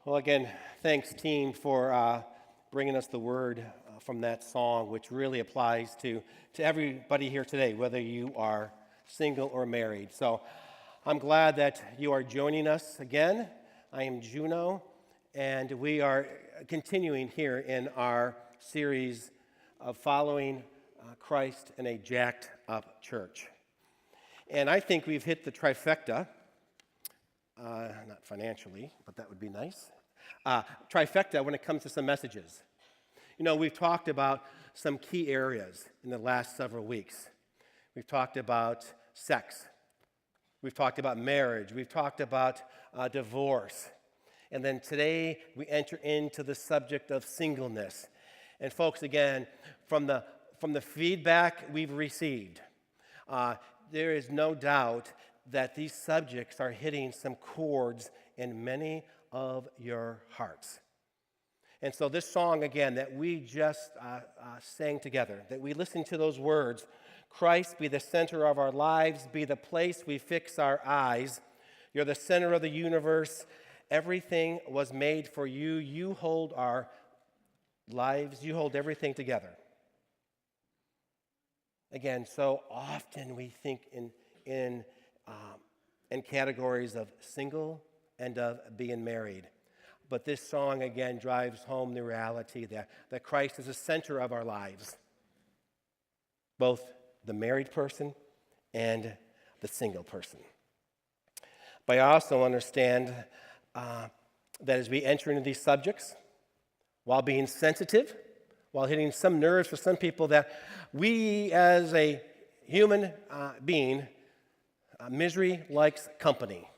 Well, again, thanks, team, for bringing us the word from that song, which really applies to everybody here today, whether you are single or married. So I'm glad that you are joining us again. I am Juno, and we are continuing here in our series of following Christ in a jacked up church. And I think we've hit the trifecta, not financially, but that would be nice. Trifecta when it comes to some messages. You know, we've talked about some key areas in the last several weeks. We've talked about sex. We've talked about marriage. We've talked about divorce. And then today we enter into the subject of singleness. And folks, again, from the feedback we've received, there is no doubt that these subjects are hitting some chords in many of your hearts. And so this song, again, that we just sang together, that we listened to those words, Christ be the center of our lives, be the place we fix our eyes. You're the center of the universe. Everything was made for you. You hold our lives. You hold everything together. Again, so often we think in categories of single and of being married. But this song, again, drives home the reality that Christ is the center of our lives, both the married person and the single person. But I also understand that as we enter into these subjects, while being sensitive, while hitting some nerves for some people, that we as a human being, misery likes company.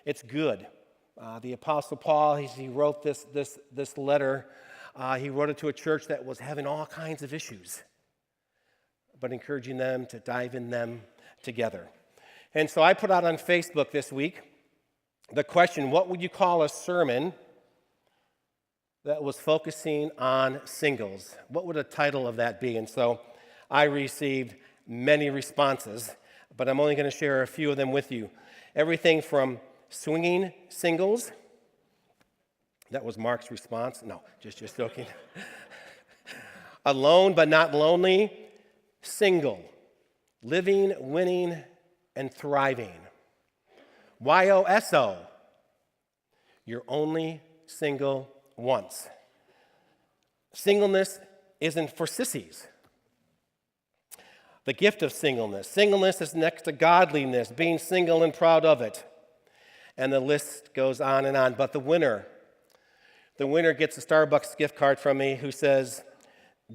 It's good. The Apostle Paul, he wrote this letter. He wrote it to a church that was having all kinds of issues, but encouraging them to dive in them together. And so I put out on Facebook this week the question, what would you call a sermon that was focusing on singles? What would the title of that be? And so I received many responses, but I'm only going to share a few of them with you. Everything from swinging singles. That was Mark's response. No, just joking. Alone but not lonely. Single. Living, winning, and thriving. YOSO. You're only single once. Singleness isn't for sissies. The gift of singleness. Singleness is next to godliness, being single and proud of it. And the list goes on and on. But the winner gets a Starbucks gift card from me who says,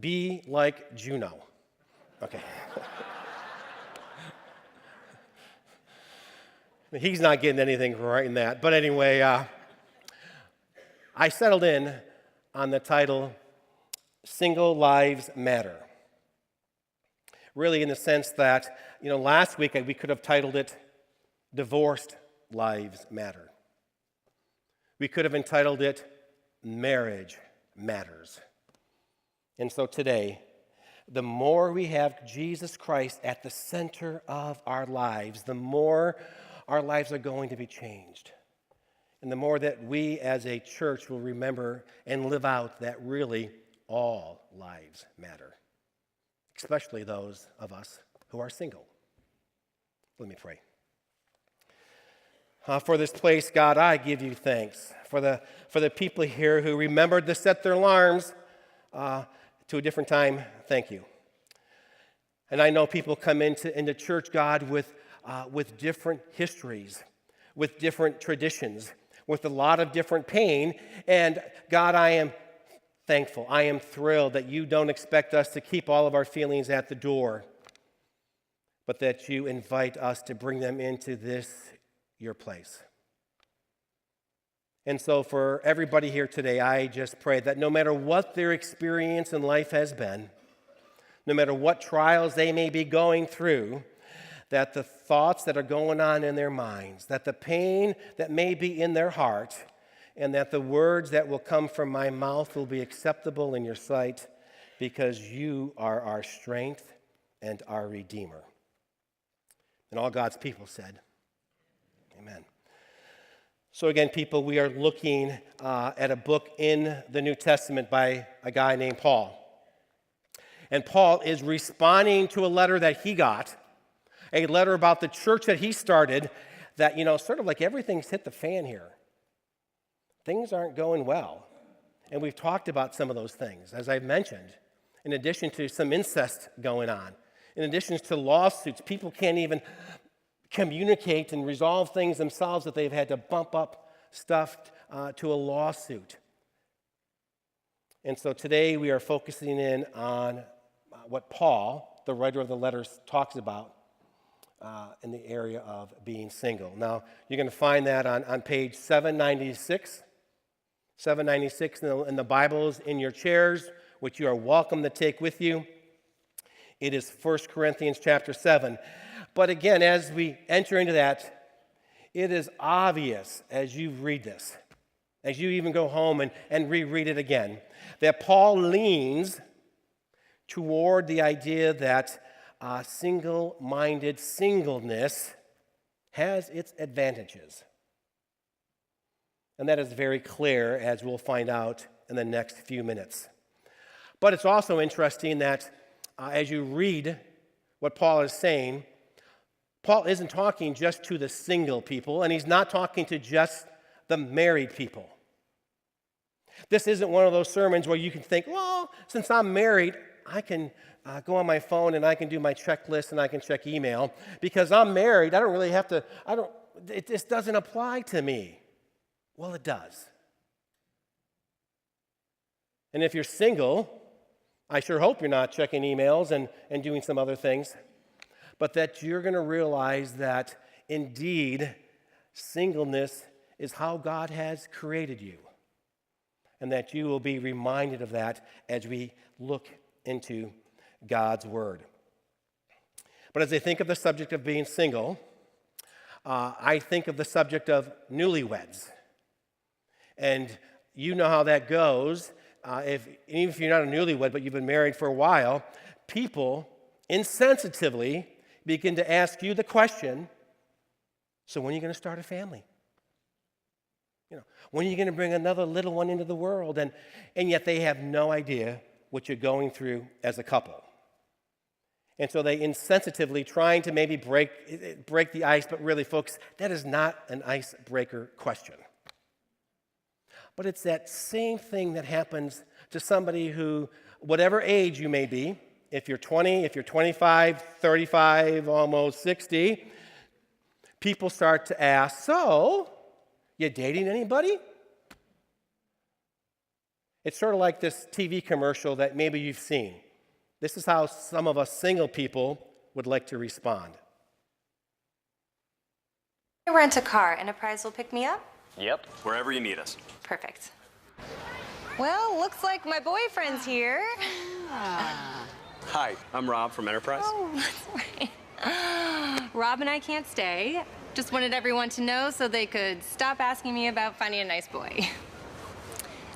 be like Juno. Okay. He's not getting anything right in that. But anyway, I settled in on the title, Single Lives Matter. Really in the sense that, last week we could have titled it, Divorced Lives Matter. We could have entitled it, Marriage Matters. And so today, the more we have Jesus Christ at the center of our lives, the more our lives are going to be changed. And the more that we as a church will remember and live out that really all lives matter, especially those of us who are single. Let me pray. For this place, God, I give you thanks. For the people here who remembered to set their alarms to a different time, thank you. And I know people come into church, God, with different histories, with different traditions, with a lot of different pain. And God, I am thankful. I am thrilled that you don't expect us to keep all of our feelings at the door, but that you invite us to bring them into your place. And so for everybody here today, I just pray that no matter what their experience in life has been, no matter what trials they may be going through, that the thoughts that are going on in their minds, that the pain that may be in their heart, and that the words that will come from my mouth will be acceptable in your sight, because you are our strength and our Redeemer. And all God's people said, amen. So again, people, we are looking at a book in the New Testament by a guy named Paul. And Paul is responding to a letter that he got, a letter about the church that he started, that, sort of like everything's hit the fan here. Things aren't going well. And we've talked about some of those things, as I've mentioned, in addition to some incest going on, in addition to lawsuits. People can't even communicate and resolve things themselves, that they've had to bump up stuff to a lawsuit. And so today we are focusing in on what Paul, the writer of the letters, talks about in the area of being single. Now, you're going to find that on page 796. 796 in the Bibles in your chairs, which you are welcome to take with you. It is 1 Corinthians chapter 7. But again, as we enter into that, it is obvious as you read this, as you even go home and reread it again, that Paul leans toward the idea that single-minded singleness has its advantages. And that is very clear, as we'll find out in the next few minutes. But it's also interesting that as you read what Paul is saying, Paul isn't talking just to the single people, and he's not talking to just the married people. This isn't one of those sermons where you can think, well, since I'm married, I can go on my phone and I can do my checklist and I can check email. Because I'm married, I don't really have to, it just doesn't apply to me. Well, it does. And if you're single, I sure hope you're not checking emails and doing some other things, but that you're going to realize that indeed singleness is how God has created you, and that you will be reminded of that as we look into God's Word. But as I think of the subject of being single, I think of the subject of newlyweds. And you know how that goes. Even if you're not a newlywed, but you've been married for a while, people insensitively begin to ask you the question, so when are you going to start a family? When are you going to bring another little one into the world? And yet they have no idea what you're going through as a couple. And so they insensitively trying to maybe break the ice, but really, folks, that is not an icebreaker question. But it's that same thing that happens to somebody who, whatever age you may be, if you're 20, if you're 25, 35, almost 60, people start to ask, so, you dating anybody? It's sort of like this TV commercial that maybe you've seen. This is how some of us single people would like to respond. I rent a car. Enterprise will pick me up? Yep, wherever you need us. Perfect. Well, looks like my boyfriend's here. Hi, I'm Rob from Enterprise. Oh, that's right. Rob and I can't stay. Just wanted everyone to know so they could stop asking me about finding a nice boy.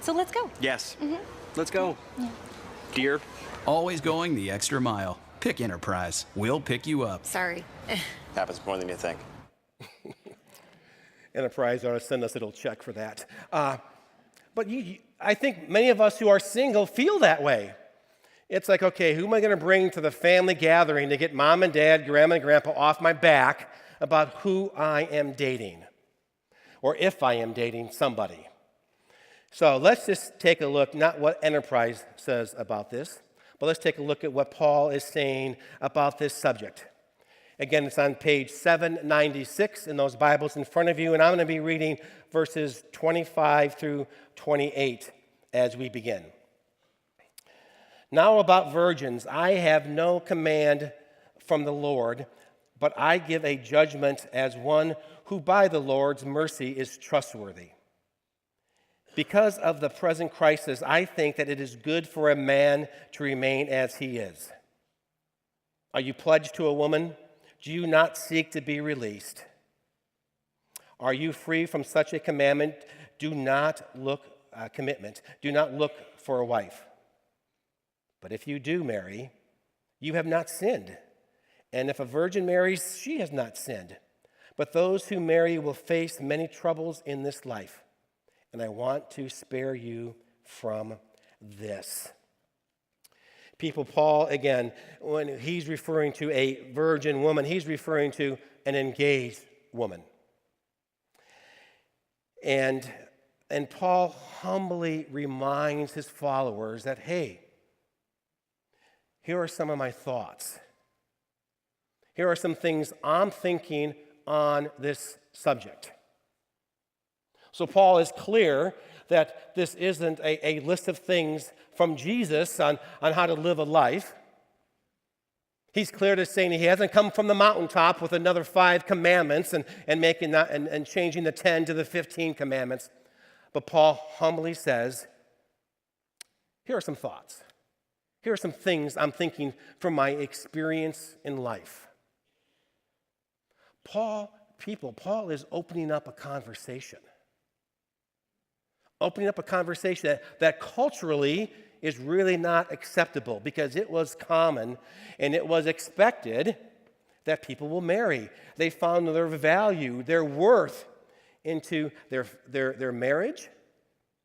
So let's go. Yes, let's go. Yeah. Dear. Always going the extra mile. Pick Enterprise. We'll pick you up. Sorry. Happens more than you think. Enterprise ought to send us a little check for that. But I think many of us who are single feel that way. It's like, okay, who am I going to bring to the family gathering to get mom and dad, grandma and grandpa off my back about who I am dating, or if I am dating somebody? So let's just take a look, not what Enterprise says about this, but let's take a look at what Paul is saying about this subject. Again, it's on page 796 in those Bibles in front of you, and I'm going to be reading verses 25 through 28 as we begin. Now about virgins, I have no command from the Lord, but I give a judgment as one who by the Lord's mercy is trustworthy. Because of the present crisis, I think that it is good for a man to remain as he is. Are you pledged to a woman? Do you not seek to be released? Are you free from such a commandment? Do not look for a wife. But if you do marry, you have not sinned. And if a virgin marries, she has not sinned. But those who marry will face many troubles in this life, and I want to spare you from this. Paul, again, when he's referring to a virgin woman, he's referring to an engaged woman. And Paul humbly reminds his followers that, hey, here are some of my thoughts. Here are some things I'm thinking on this subject. So Paul is clear that this isn't a list of things from Jesus on how to live a life. He's clear to saying he hasn't come from the mountaintop with another 5 commandments and making that and changing the 10 to the 15 commandments. But Paul humbly says, here are some thoughts. Here are some things I'm thinking from my experience in life. Paul is opening up a conversation. Opening up a conversation that culturally is really not acceptable, because it was common and it was expected that people will marry. They found their value, their worth into their marriage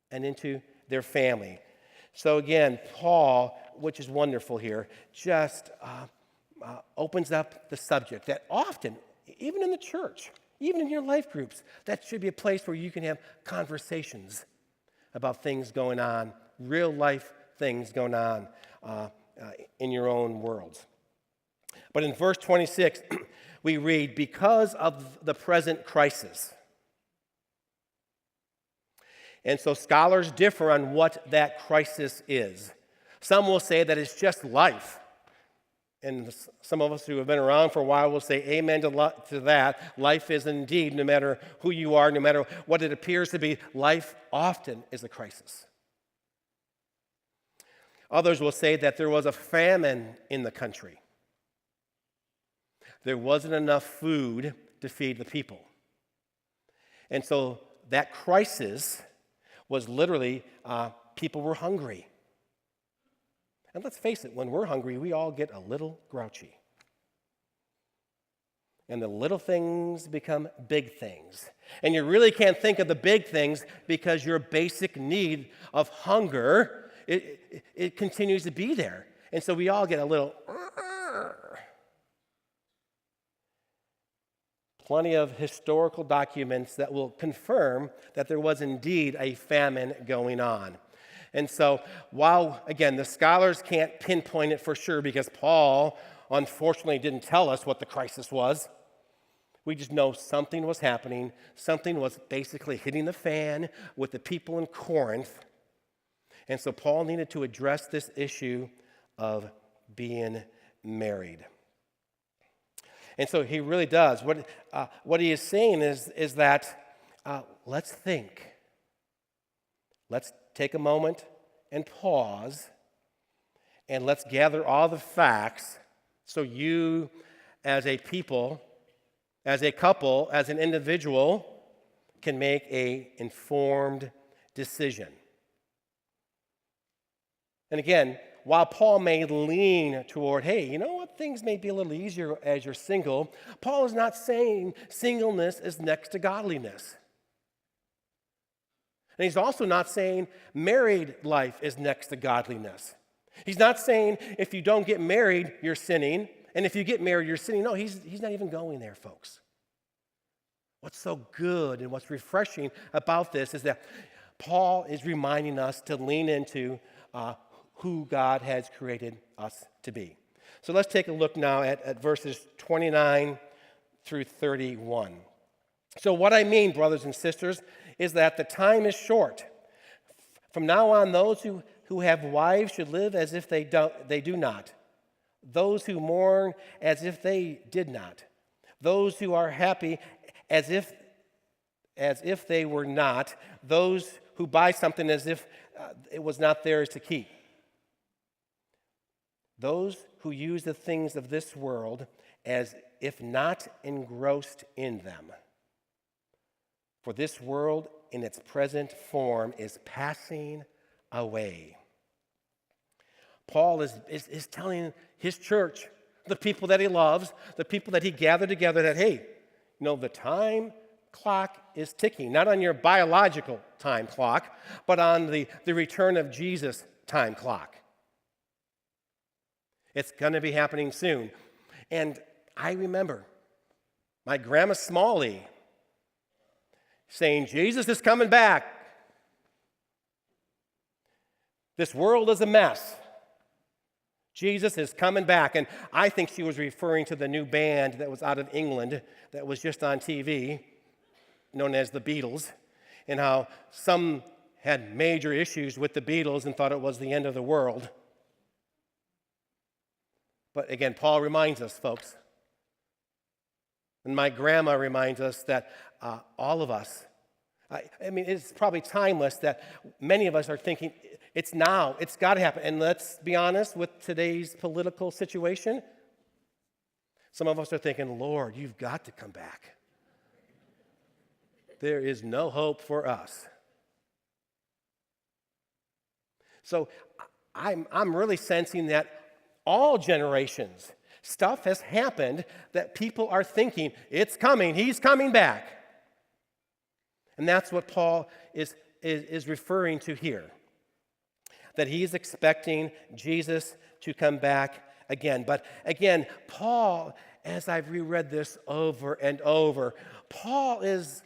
and into their family. So again, Paul, which is wonderful here, just opens up the subject that often, even in the church, even in your life groups, that should be a place where you can have conversations about things going on, real life things going on in your own worlds. But in verse 26, we read, because of the present crisis. And so scholars differ on what that crisis is. Some will say that it's just life. And some of us who have been around for a while will say amen to that. Life is indeed, no matter who you are, no matter what it appears to be, life often is a crisis. Others will say that there was a famine in the country. There wasn't enough food to feed the people. And so that crisis was literally people were hungry. And let's face it, when we're hungry, we all get a little grouchy. And the little things become big things. And you really can't think of the big things because your basic need of hunger, it continues to be there. And so we all get a little... Plenty of historical documents that will confirm that there was indeed a famine going on. And so while, again, the scholars can't pinpoint it for sure because Paul, unfortunately, didn't tell us what the crisis was, we just know something was happening. Something was basically hitting the fan with the people in Corinth. And so Paul needed to address this issue of being married. And so he really does. What he is saying is that let's think. Let's take a moment and pause, and let's gather all the facts so you, as a people, as a couple, as an individual, can make an informed decision. And again, while Paul may lean toward, hey, you know what, things may be a little easier as you're single, Paul is not saying singleness is next to godliness. And he's also not saying married life is next to godliness. He's not saying if you don't get married, you're sinning, and if you get married, you're sinning. No, he's not even going there, folks. What's so good and what's refreshing about this is that Paul is reminding us to lean into who God has created us to be. So let's take a look now at verses 29 through 31. So what I mean, brothers and sisters, is that the time is short. From now on, those who have wives should live as if they do not. Those who mourn as if they did not. Those who are happy as if they were not. Those who buy something as if it was not theirs to keep. Those who use the things of this world as if not engrossed in them. For this world in its present form is passing away. Paul is telling his church, the people that he loves, the people that he gathered together, that, hey, The time clock is ticking, not on your biological time clock, but on the return of Jesus time clock. It's going to be happening soon. And I remember my grandma Smalley saying, Jesus is coming back. This world is a mess. Jesus is coming back. And I think she was referring to the new band that was out of England that was just on TV, known as the Beatles, and how some had major issues with the Beatles and thought it was the end of the world. But again, Paul reminds us, folks, and my grandma reminds us that all of us, it's probably timeless that many of us are thinking, it's now, it's got to happen. And let's be honest with today's political situation. Some of us are thinking, Lord, you've got to come back. There is no hope for us. So I'm really sensing that all generations, stuff has happened that people are thinking, it's coming, he's coming back. And that's what Paul is referring to here. That he's expecting Jesus to come back again. But again, Paul, as I've reread this over and over, Paul is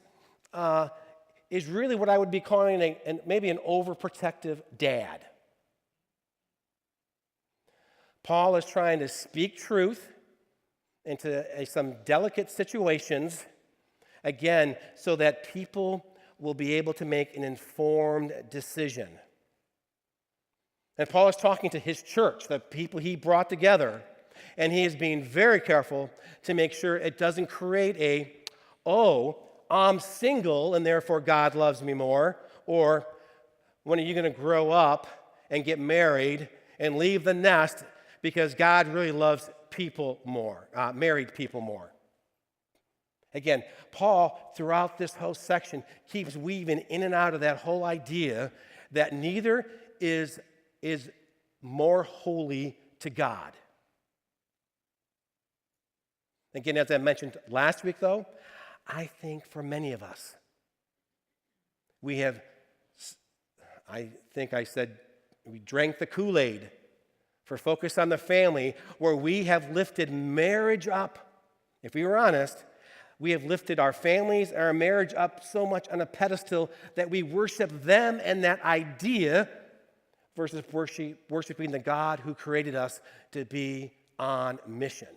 really what I would be calling maybe an overprotective dad. Paul is trying to speak truth into some delicate situations, again, so that people will be able to make an informed decision. And Paul is talking to his church, the people he brought together, and he is being very careful to make sure it doesn't create I'm single and therefore God loves me more, or when are you going to grow up and get married and leave the nest because God really loves people more, married people more. Again, Paul, throughout this whole section, keeps weaving in and out of that whole idea that neither is more holy to God. Again, as I mentioned last week, though, I think for many of us, we drank the Kool-Aid for Focus on the Family, where we have lifted marriage up. If we were honest, we have lifted our families and our marriage up so much on a pedestal that we worship them and that idea versus worshiping the God who created us to be on mission.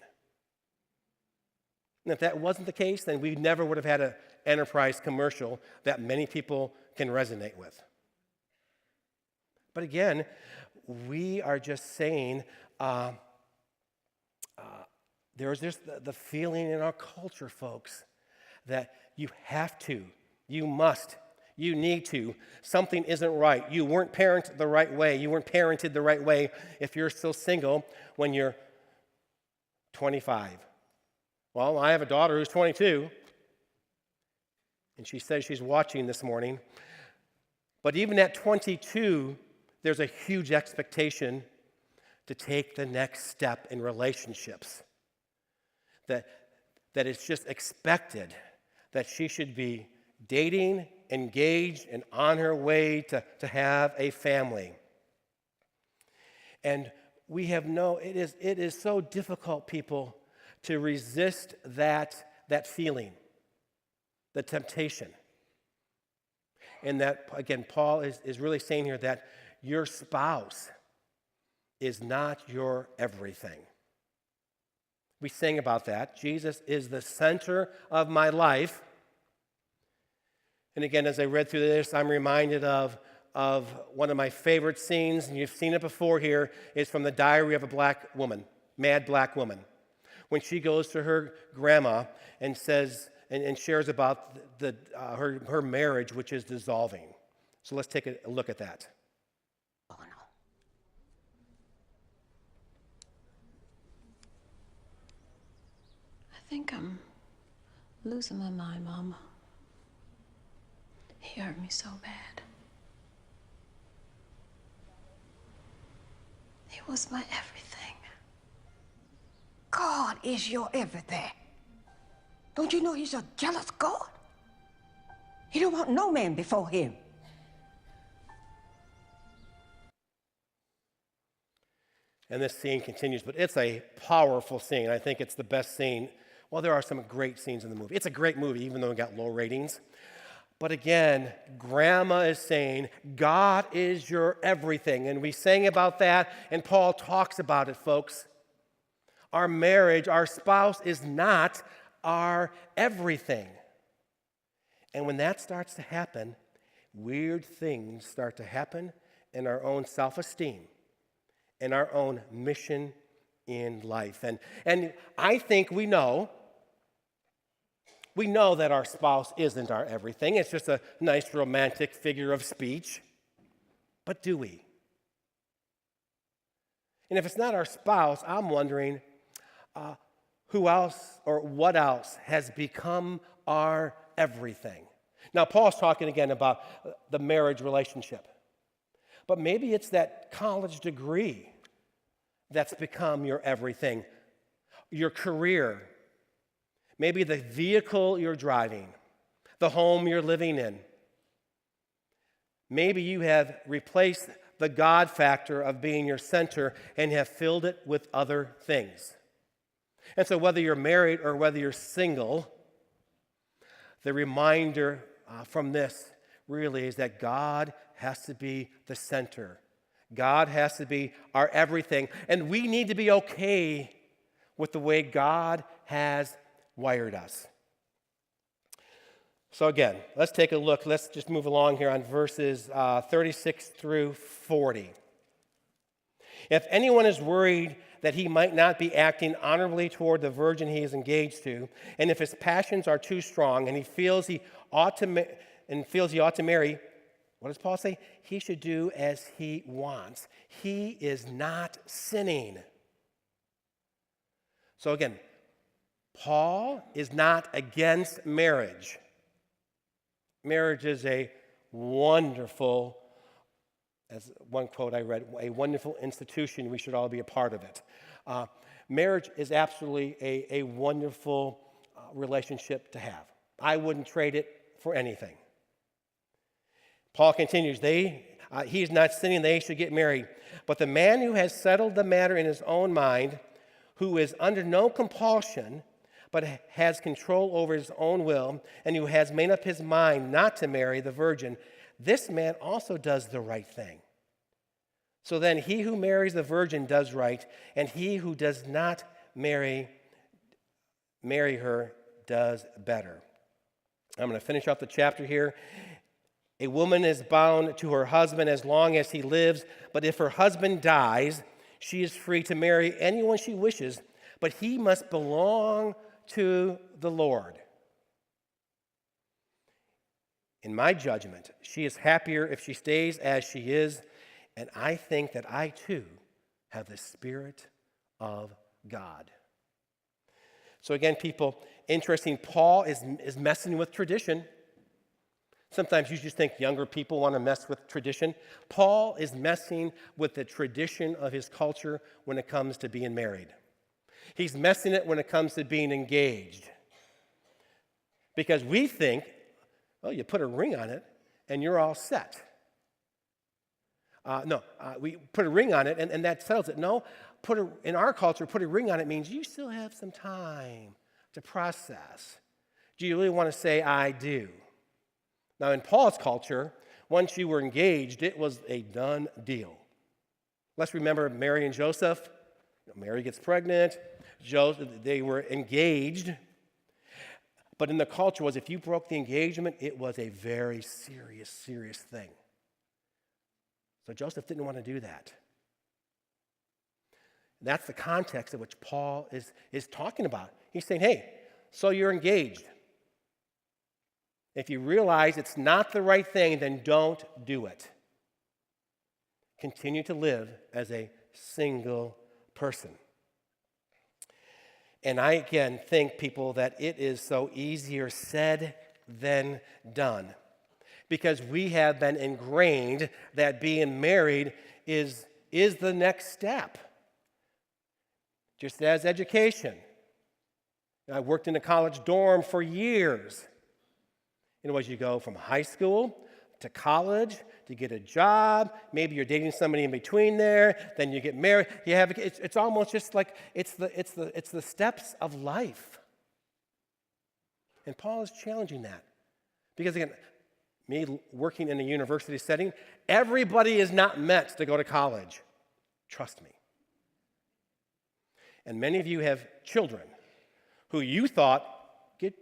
And if that wasn't the case, then we never would have had an enterprise commercial that many people can resonate with. But again, we are just saying there's just the feeling in our culture, folks, that you have to, you must, you need to. Something isn't right. You weren't parented the right way. You weren't parented the right way if you're still single when you're 25. Well, I have a daughter who's 22, and she says she's watching this morning. But even at 22, there's a huge expectation to take the next step in relationships. That it's just expected that she should be dating, engaged, and on her way to have a family. And it is so difficult, people, to resist that feeling, the temptation. And that, again, Paul is really saying here that your spouse is not your everything. We sing about that. Jesus is the center of my life. And again, as I read through this, I'm reminded of one of my favorite scenes, and you've seen it before here, is from the Diary of a Black Woman, Mad Black Woman, when she goes to her grandma and says and shares about her marriage, which is dissolving. So let's take a look at that. I think I'm losing my mind, Mama. He hurt me so bad. He was my everything. God is your everything. Don't you know he's a jealous God? He don't want no man before him. And this scene continues, but it's a powerful scene. I think it's the best scene. Well, there are some great scenes in the movie. It's a great movie, even though it got low ratings. But again, Grandma is saying, God is your everything. And we sang about that, and Paul talks about it, folks. Our marriage, our spouse is not our everything. And when that starts to happen, weird things start to happen in our own self-esteem, in our own mission in life. And I think we know that our spouse isn't our everything. It's just a nice romantic figure of speech. But do we? And if it's not our spouse, I'm wondering who else or what else has become our everything. Now, Paul's talking again about the marriage relationship. But maybe it's that college degree that's become your everything, your career, maybe the vehicle you're driving, the home you're living in. Maybe you have replaced the God factor of being your center and have filled it with other things. And so whether you're married or whether you're single, the reminder from this really is that God has to be the center. God has to be our everything. And we need to be okay with the way God has wired us. So again, let's take a look. Let's just move along here on verses 36 through 40. If anyone is worried that he might not be acting honorably toward the virgin he is engaged to, and if his passions are too strong and he feels he ought to marry, what does Paul say? He should do as he wants. He is not sinning. So again, Paul is not against marriage. Marriage is a wonderful, as one quote I read, a wonderful institution. We should all be a part of it. Marriage is absolutely a wonderful relationship to have. I wouldn't trade it for anything. Paul continues, he's not sinning, they should get married. But the man who has settled the matter in his own mind, who is under no compulsion, but has control over his own will, and who has made up his mind not to marry the virgin, this man also does the right thing. So then he who marries the virgin does right, and he who does not marry her does better. I'm going to finish up the chapter here. A woman is bound to her husband as long as he lives, but if her husband dies, she is free to marry anyone she wishes, but he must belong to the Lord. In my judgment, she is happier if she stays as she is, and I think that I too have the Spirit of God. So again, people, interesting, Paul is messing with tradition. Sometimes you just think younger people want to mess with tradition. Paul is messing with the tradition of his culture when it comes to being married. He's messing it when it comes to being engaged. Because we think, well, you put a ring on it and you're all set. We put a ring on it and that settles it. No, in our culture, put a ring on it means you still have some time to process. Do you really want to say, I do? Now, in Paul's culture, once you were engaged, it was a done deal. Let's remember Mary and Joseph. Mary gets pregnant. They were engaged. But in the culture was if you broke the engagement, it was a very serious, serious thing. So Joseph didn't want to do that. That's the context in which Paul is talking about. He's saying, hey, so you're engaged. If you realize it's not the right thing, then don't do it. Continue to live as a single person. And I, again, think, people, that it is so easier said than done. Because we have been ingrained that being married is the next step. Just as education I worked in a college dorm for years. You know, as you go from high school to college to get a job, maybe you're dating somebody in between there, then you get married. It's almost just like it's the steps of life. And Paul is challenging that. Because again, me working in a university setting, everybody is not meant to go to college. Trust me. And many of you have children who you thought, get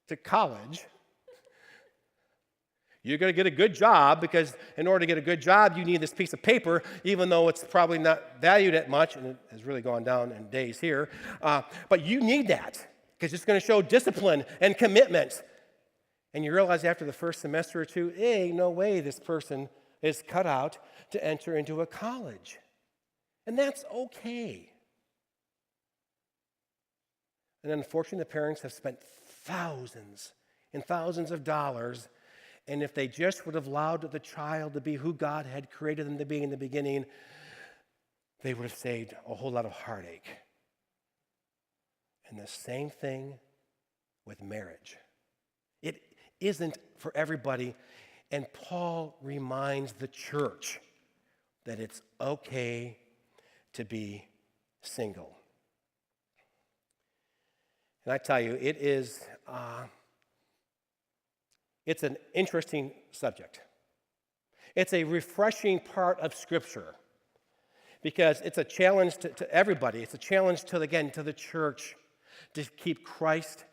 to college, you're going to get a good job, because in order to get a good job, you need this piece of paper, even though it's probably not valued at much, and it has really gone down in days here. But you need that, because it's going to show discipline and commitment. And you realize after the first semester or two, hey, no way this person is cut out to enter into a college. And that's okay. And unfortunately, the parents have spent thousands and thousands of dollars, and if they just would have allowed the child to be who God had created them to be in the beginning, they would have saved a whole lot of heartache. And the same thing with marriage. It isn't for everybody, and Paul reminds the church that it's okay to be single. And I tell you, it's an interesting subject. It's a refreshing part of Scripture because it's a challenge to everybody. It's a challenge to the church to keep Christ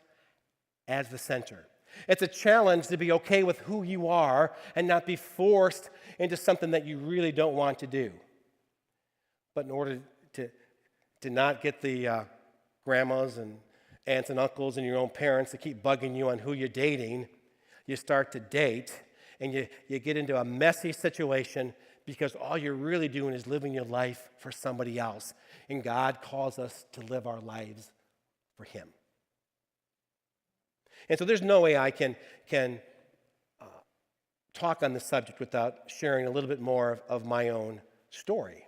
as the center. It's a challenge to be okay with who you are and not be forced into something that you really don't want to do. But in order to not get the grandmas and aunts and uncles and your own parents to keep bugging you on who you're dating, you start to date and you get into a messy situation because all you're really doing is living your life for somebody else. And God calls us to live our lives for Him. And so there's no way I can talk on this subject without sharing a little bit more of my own story.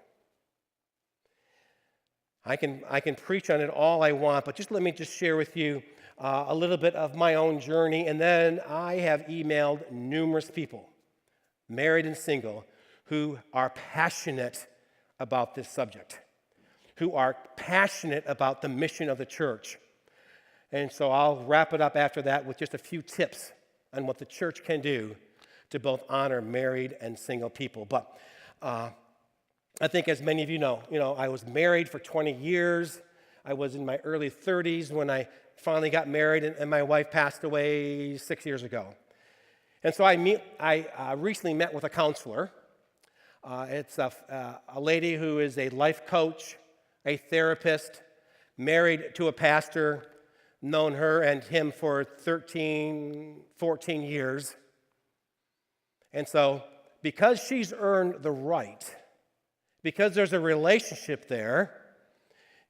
I can preach on it all I want, but let me share with you a little bit of my own journey, and then I have emailed numerous people, married and single, who are passionate about this subject, who are passionate about the mission of the church. And so I'll wrap it up after that with just a few tips on what the church can do to both honor married and single people. But I think as many of you know, I was married for 20 years. I was in my early 30s when I finally got married, and my wife passed away 6 years ago. And so I recently met with a counselor. It's a lady who is a life coach, a therapist, married to a pastor, known her and him for 13, 14 years. And so because she's earned the right, because there's a relationship there,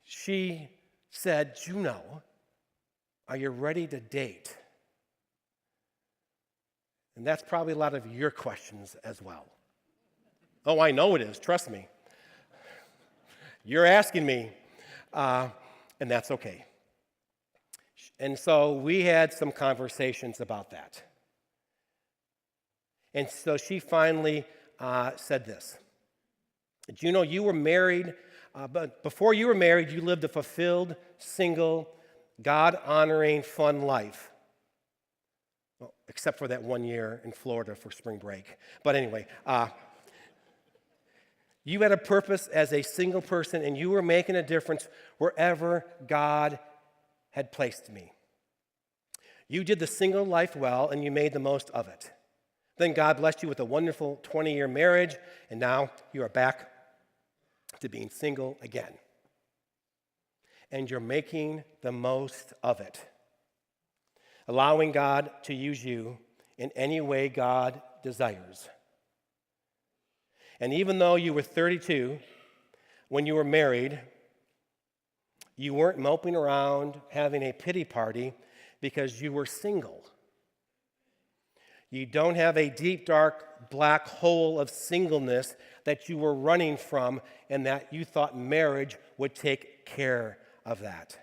she said, Juno, are you ready to date? And that's probably a lot of your questions as well. Oh, I know it is, trust me. You're asking me, and that's okay. And so we had some conversations about that. And so she finally said this. Juno, you were married, but before you were married, you lived a fulfilled, single, God-honoring, fun life. Well, except for that 1 year in Florida for spring break. But anyway, you had a purpose as a single person, and you were making a difference wherever God had placed me. You did the single life well, and you made the most of it. Then God blessed you with a wonderful 20-year marriage, and now you are back to being single again. And you're making the most of it, allowing God to use you in any way God desires. And even though you were 32 when you were married, you weren't moping around having a pity party because you were single. You don't have a deep, dark, black hole of singleness that you were running from and that you thought marriage would take care of that.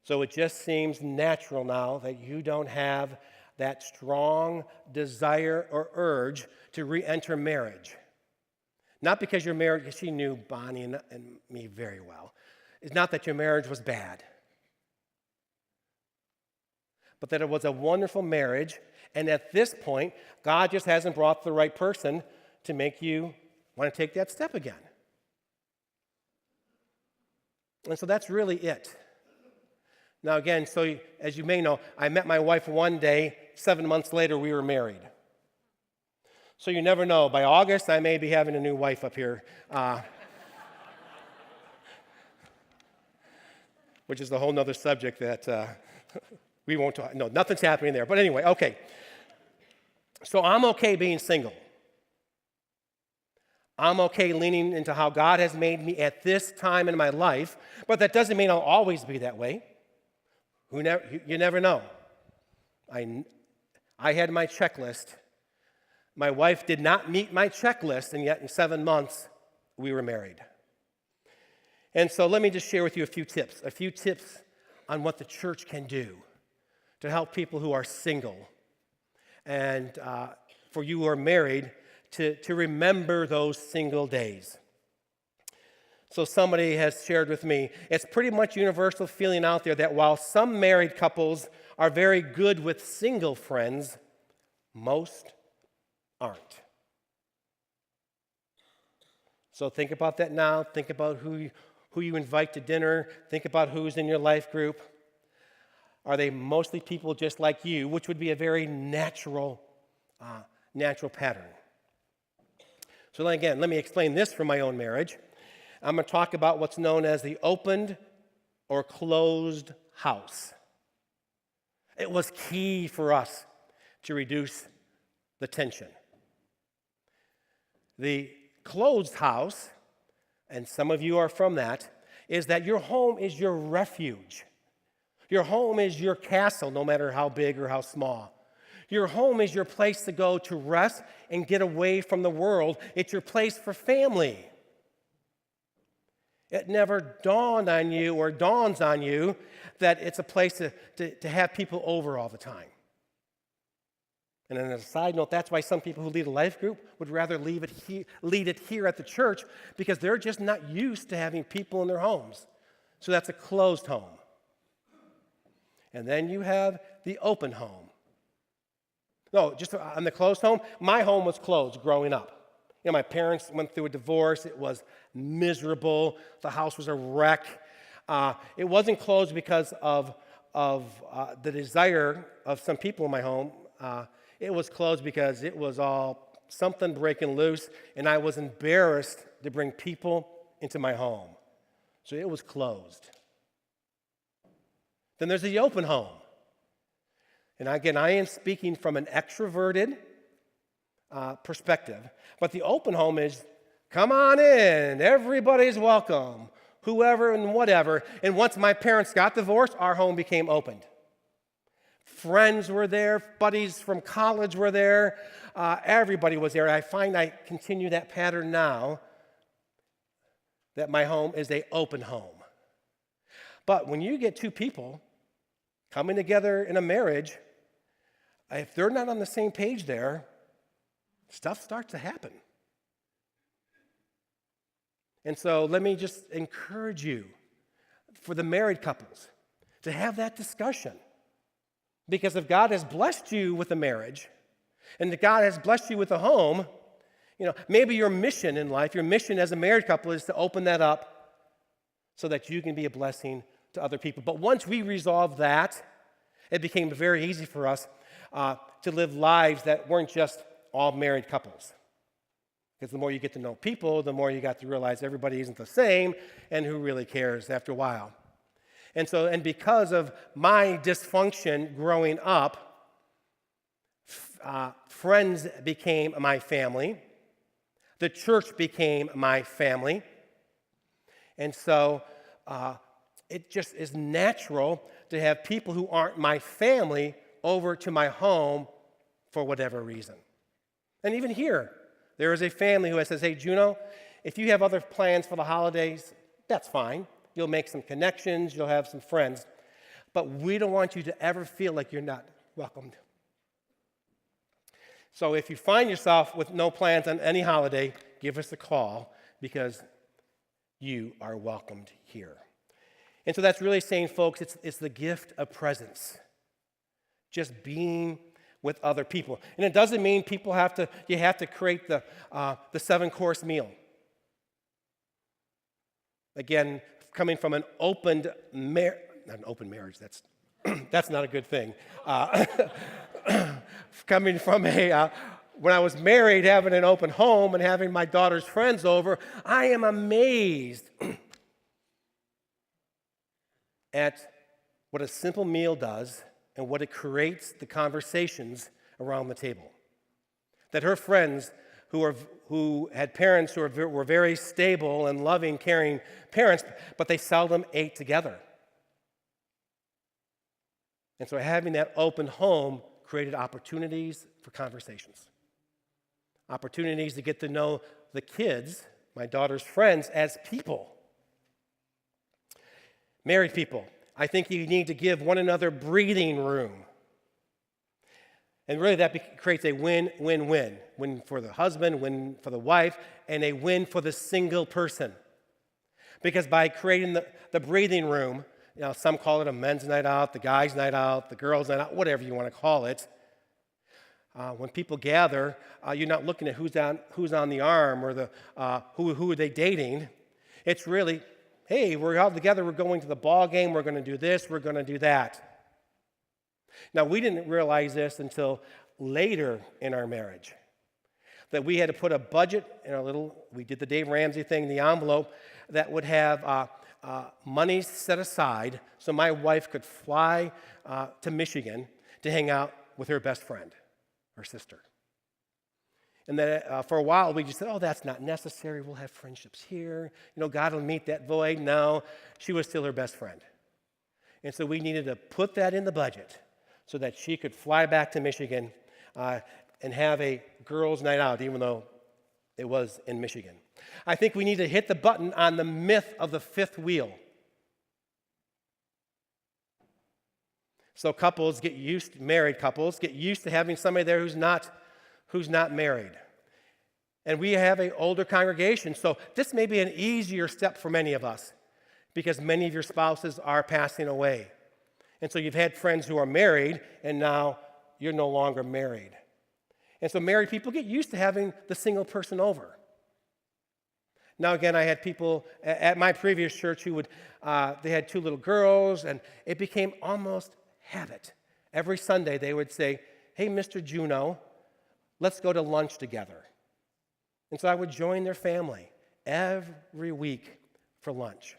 So it just seems natural now that you don't have that strong desire or urge to re-enter marriage. Not because your marriage, she knew Bonnie and me very well. It's not that your marriage was bad, but that it was a wonderful marriage, and at this point, God just hasn't brought the right person to make you want to take that step again. And so that's really it. Now again, so as you may know, I met my wife one day, 7 months later we were married. So you never know, by August I may be having a new wife up here. Which is a whole nother subject that we won't talk, no, nothing's happening there. But anyway, okay. So I'm okay being single. I'm okay leaning into how God has made me at this time in my life, but that doesn't mean I'll always be that way. You never know. I had my checklist. My wife did not meet my checklist, and yet in 7 months, we were married. And so let me just share with you a few tips on what the church can do to help people who are single and for you who are married to remember those single days. So somebody has shared with me, it's pretty much universal feeling out there that while some married couples are very good with single friends, most aren't. So think about that now. Think about who you invite to dinner. Think about who's in your life group. Are they mostly people just like you, which would be a very natural pattern. So again, let me explain this from my own marriage. I'm going to talk about what's known as the opened or closed house. It was key for us to reduce the tension. The closed house, and some of you are from that, is that your home is your refuge. Your home is your castle, no matter how big or how small. Your home is your place to go to rest and get away from the world. It's your place for family. It never dawned on you or dawns on you that it's a place to have people over all the time. And on a side note, that's why some people who lead a life group would rather lead it here at the church, because they're just not used to having people in their homes. So that's a closed home. And then you have the open home. No, just on the closed home, my home was closed growing up. You know, my parents went through a divorce. It was miserable. The house was a wreck. It wasn't closed because of the desire of some people in my home. It was closed because it was all something breaking loose, and I was embarrassed to bring people into my home. So it was closed. Then there's the open home. And again, I am speaking from an extroverted perspective. But the open home is, come on in, everybody's welcome, whoever and whatever. And once my parents got divorced, our home became opened. Friends were there, buddies from college were there, everybody was there. I find I continue that pattern now, that my home is an open home. But when you get two people coming together in a marriage, if they're not on the same page there, stuff starts to happen. And so let me just encourage you, for the married couples, to have that discussion. Because if God has blessed you with a marriage, and if God has blessed you with a home, you know, maybe your mission in life, your mission as a married couple is to open that up so that you can be a blessing to other people. But once we resolved that, it became very easy for us to live lives that weren't just all married couples. Because the more you get to know people, the more you got to realize everybody isn't the same, and who really cares after a while. And because of my dysfunction growing up, friends became my family. The church became my family. And so it just is natural to have people who aren't my family over to my home for whatever reason. And even here, there is a family who says, hey, Juno, if you have other plans for the holidays, that's fine. You'll make some connections, you'll have some friends. but we don't want you to ever feel like you're not welcomed. So if you find yourself with no plans on any holiday, give us a call because you are welcomed here. And so that's really saying, folks, it's the gift of presence. Just being with other people. And it doesn't mean you have to create the 7-course meal. Again, coming from not an open marriage, that's not a good thing. Coming from when I was married, having an open home and having my daughter's friends over, I am amazed at what a simple meal does and what it creates the conversations around the table. That her friends who had parents who were very stable and loving, caring parents, but they seldom ate together. And so having that open home created opportunities for conversations. Opportunities to get to know the kids, my daughter's friends, as people. Married people, I think you need to give one another breathing room. And really that creates a win-win-win. Win for the husband, win for the wife, and a win for the single person. Because by creating the breathing room, some call it a men's night out, the guys' night out, the girls' night out, whatever you want to call it. When people gather, you're not looking at who's on the arm or who are they dating. It's really, hey, we're all together, we're going to the ball game, we're going to do this, we're going to do that. Now, we didn't realize this until later in our marriage, that we had to put a budget in we did the Dave Ramsey thing, the envelope, that would have money set aside so my wife could fly to Michigan to hang out with her best friend, her sister. And then for a while, we just said, oh, that's not necessary. We'll have friendships here. God will meet that void. No, she was still her best friend. And so we needed to put that in the budget so that she could fly back to Michigan and have a girls' night out, even though it was in Michigan. I think we need to hit the button on the myth of the fifth wheel. So married couples get used to having somebody there who's not married. And we have an older congregation, so this may be an easier step for many of us because many of your spouses are passing away. And so you've had friends who are married, and now you're no longer married. And so married people get used to having the single person over. Now, again, I had people at my previous church who they had 2 little girls, and it became almost habit. Every Sunday, they would say, hey, Mr. Juno, let's go to lunch together. And so I would join their family every week for lunch.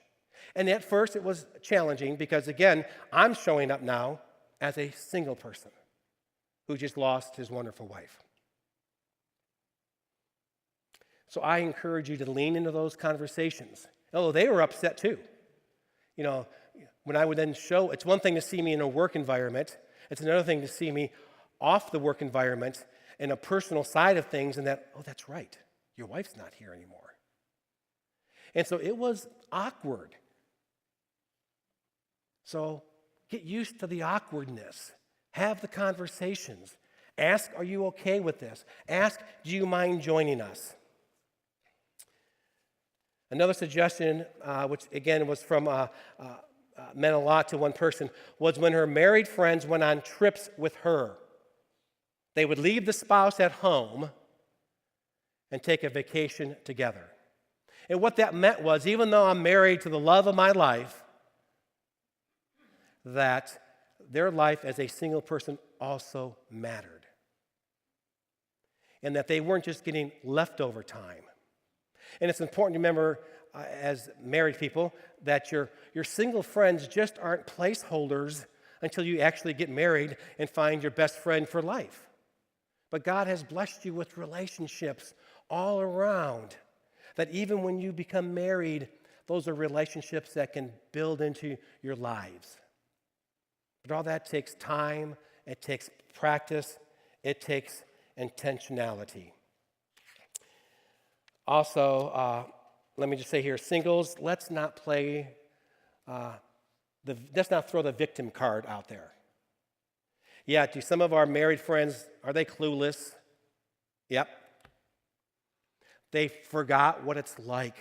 And at first, it was challenging because, again, I'm showing up now as a single person who just lost his wonderful wife. So I encourage you to lean into those conversations. Although they were upset too. When I would then show, it's one thing to see me in a work environment. It's another thing to see me off the work environment in a personal side of things and that, oh, that's right. Your wife's not here anymore. And so it was awkward. So get used to the awkwardness. Have the conversations. Ask, are you okay with this? Ask, do you mind joining us? Another suggestion, which again was from meant a lot to one person, was when her married friends went on trips with her. They would leave the spouse at home and take a vacation together. And what that meant was, even though I'm married to the love of my life, that their life as a single person also mattered. And that they weren't just getting leftover time. And it's important to remember, as married people, that your single friends just aren't placeholders until you actually get married and find your best friend for life. But God has blessed you with relationships all around, that even when you become married, those are relationships that can build into your lives. But all that takes time, it takes practice, it takes intentionality. Also, let me just say here, singles, let's not play let's not throw the victim card out there. Yeah, to some of our married friends, are they clueless? Yep. They forgot what it's like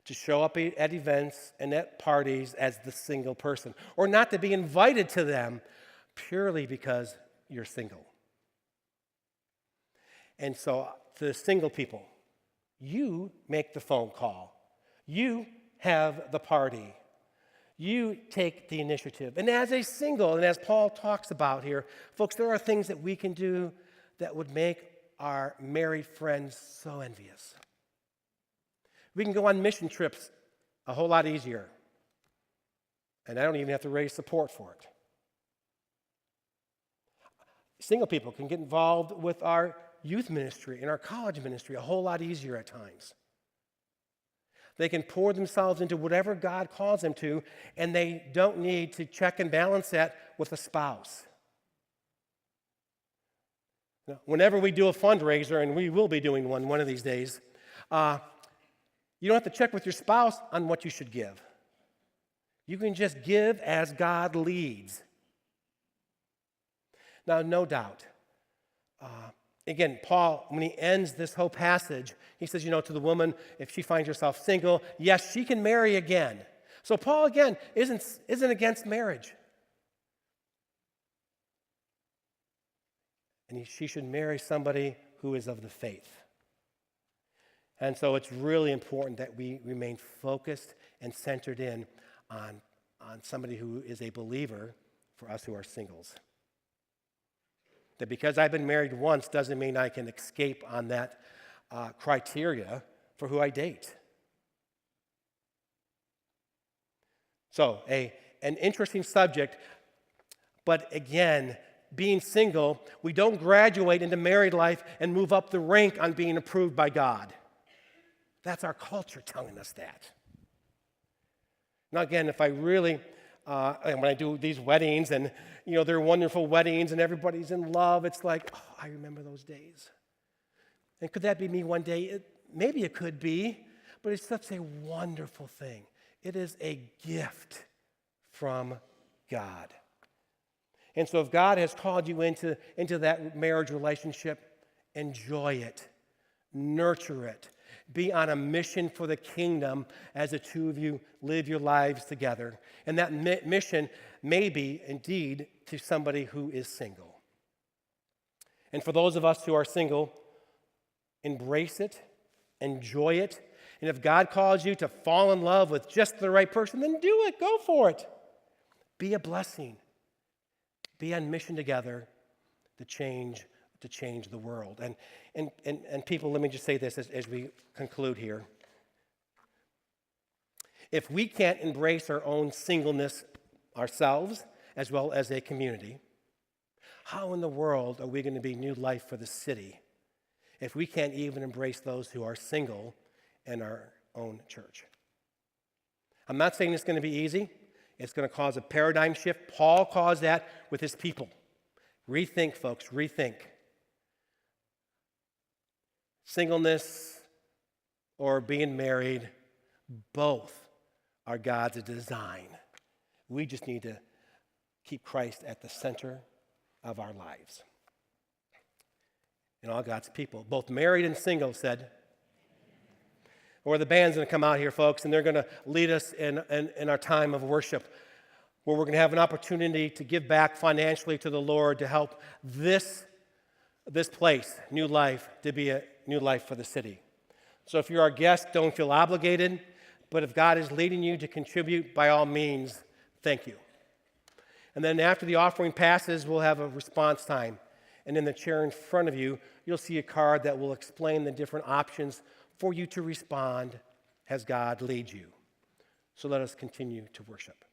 to show up at events and at parties as the single person, or not to be invited to them purely because you're single. And so, to the single people, you make the phone call. You have the party. You take the initiative. And as a single, and as Paul talks about here, folks, there are things that we can do that would make our married friends so envious. We can go on mission trips a whole lot easier. And I don't even have to raise support for it. Single people can get involved with our youth ministry and our college ministry a whole lot easier at times. They can pour themselves into whatever God calls them to, and they don't need to check and balance that with a spouse. Now, whenever we do a fundraiser, and we will be doing one of these days, you don't have to check with your spouse on what you should give. You can just give as God leads. Now, no doubt, again, Paul, when he ends this whole passage, he says, to the woman, if she finds herself single, yes, she can marry again. So Paul, again, isn't against marriage. And she should marry somebody who is of the faith. And so it's really important that we remain focused and centered in on somebody who is a believer for us who are singles. That because I've been married once doesn't mean I can escape on that criteria for who I date. So, an interesting subject, but again, being single, we don't graduate into married life and move up the rank on being approved by God. That's our culture telling us that. Now, again, if I really, when I do these weddings and, they're wonderful weddings and everybody's in love, it's like, oh, I remember those days. And could that be me one day? Maybe it could be, but it's such a wonderful thing. It is a gift from God. And so if God has called you into that marriage relationship, enjoy it, nurture it. Be on a mission for the kingdom as the two of you live your lives together. And that mission may be, indeed, to somebody who is single. And for those of us who are single, embrace it, enjoy it. And if God calls you to fall in love with just the right person, then do it. Go for it. Be a blessing. Be on mission together to change the world. And people, let me just say this as we conclude here. If we can't embrace our own singleness ourselves, as well as a community, how in the world are we going to be new life for the city if we can't even embrace those who are single in our own church? I'm not saying it's going to be easy. It's going to cause a paradigm shift. Paul caused that with his people. Rethink, folks, rethink. Singleness or being married, both are God's design. We just need to keep Christ at the center of our lives. And all God's people, both married and single, said. Or the band's going to come out here, folks, and they're going to lead us in our time of worship, where we're going to have an opportunity to give back financially to the Lord to help this place, New Life, to be a new life for the city. So if you're our guest, don't feel obligated, but if God is leading you to contribute, by all means, thank you. And then after the offering passes, we'll have a response time. And in the chair in front of you, you'll see a card that will explain the different options for you to respond as God leads you. So let us continue to worship.